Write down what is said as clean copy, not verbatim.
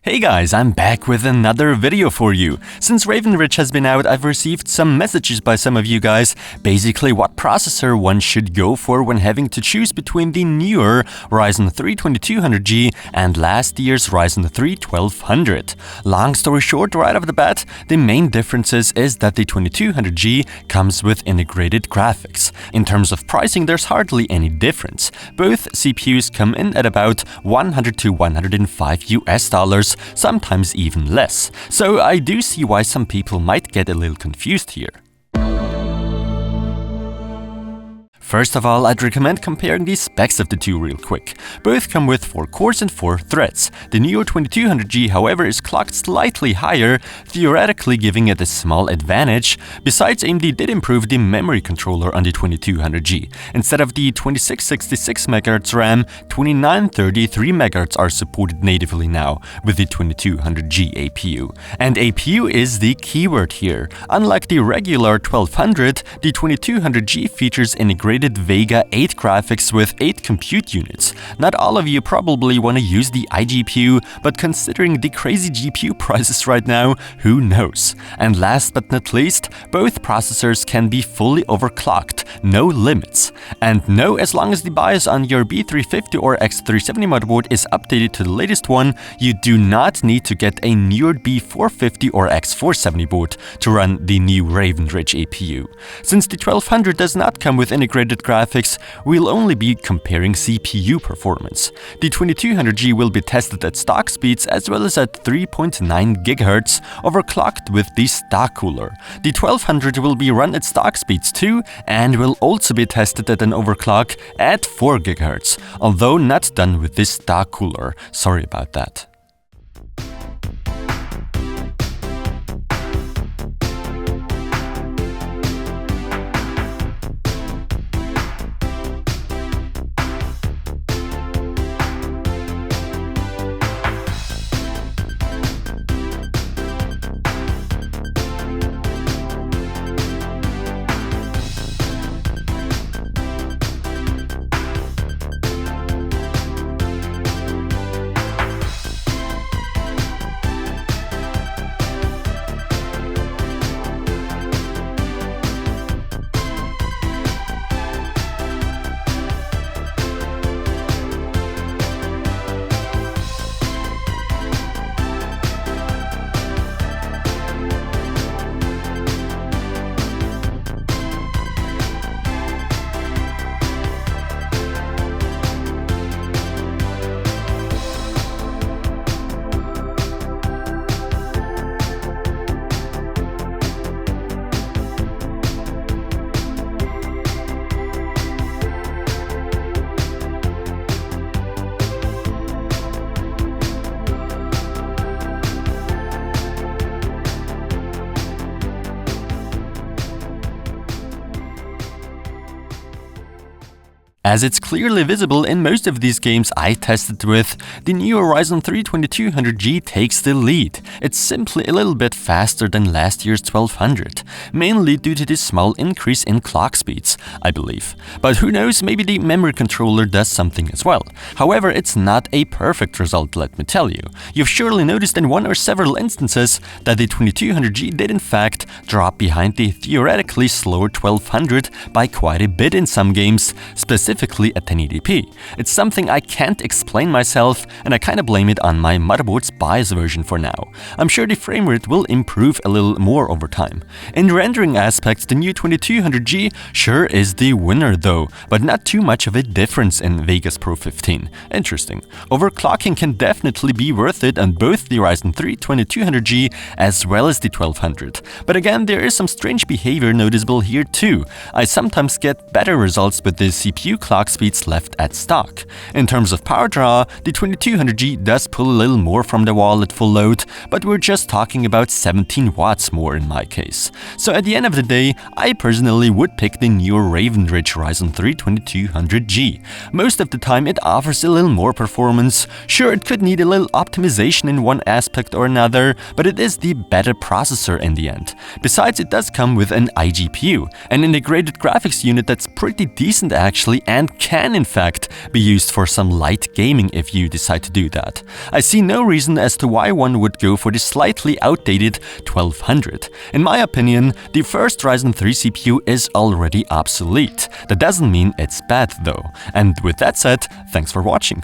Hey guys, I'm back with another video for you. Since Raven Ridge has been out, I've received some messages by some of you guys, basically what processor one should go for when having to choose between the newer Ryzen 3 2200G and last year's Ryzen 3 1200. Long story short, right off the bat, the main differences is that the 2200G comes with integrated graphics. In terms of pricing, there's hardly any difference. Both CPUs come in at about $100 to $105 US, sometimes even less. So I do see why some people might get a little confused here. First of all, I'd recommend comparing the specs of the two real quick. Both come with 4 cores and 4 threads. The newer 2200G, however, is clocked slightly higher, theoretically giving it a small advantage. Besides, AMD did improve the memory controller on the 2200G. Instead of the 2666 MHz RAM, 2933 MHz are supported natively now with the 2200G APU. And APU is the keyword here. Unlike the regular 1200, the 2200G features integrated Vega 8 graphics with 8 compute units. Not all of you probably want to use the iGPU, but considering the crazy GPU prices right now, who knows? And last but not least, both processors can be fully overclocked, no limits. And no, as long as the BIOS on your B350 or X370 motherboard is updated to the latest one, you do not need to get a newer B450 or X470 board to run the new Raven Ridge APU. Since the 1200 does not come with integrated graphics, we'll only be comparing CPU performance. The 2200G will be tested at stock speeds as well as at 3.9 GHz, overclocked with the stock cooler. The 1200 will be run at stock speeds too, and will also be tested at an overclock at 4 GHz, although not done with this stock cooler. Sorry about that. As it's clearly visible in most of these games I tested with, the newer Ryzen 3 2200G takes the lead. It's simply a little bit faster than last year's 1200, mainly due to the small increase in clock speeds, I believe. But who knows, maybe the memory controller does something as well. However, it's not a perfect result, let me tell you. You've surely noticed in one or several instances that the 2200G did in fact drop behind the theoretically slower 1200 by quite a bit in some games, specifically at 1080p. It's something I can't explain myself, and I kinda blame it on my motherboard's BIOS version for now. I'm sure the frame rate will improve a little more over time. In rendering aspects, the new 2200G sure is the winner though, but not too much of a difference in Vegas Pro 15. Interesting. Overclocking can definitely be worth it on both the Ryzen 3 2200G as well as the 1200. But again, there is some strange behavior noticeable here too. I sometimes get better results with the CPU clock speeds left at stock. In terms of power draw, the 2200G does pull a little more from the wall at full load, but we're just talking about 17 watts more in my case. So at the end of the day, I personally would pick the newer Raven Ridge Ryzen 3 2200G. Most of the time it offers a little more performance. Sure, it could need a little optimization in one aspect or another, but it is the better processor in the end. Besides, it does come with an iGPU, an integrated graphics unit that's pretty decent actually, and and can in fact be used for some light gaming if you decide to do that. I see no reason as to why one would go for the slightly outdated 1200. In my opinion, the first Ryzen 3 CPU is already obsolete. That doesn't mean it's bad though. And with that said, thanks for watching.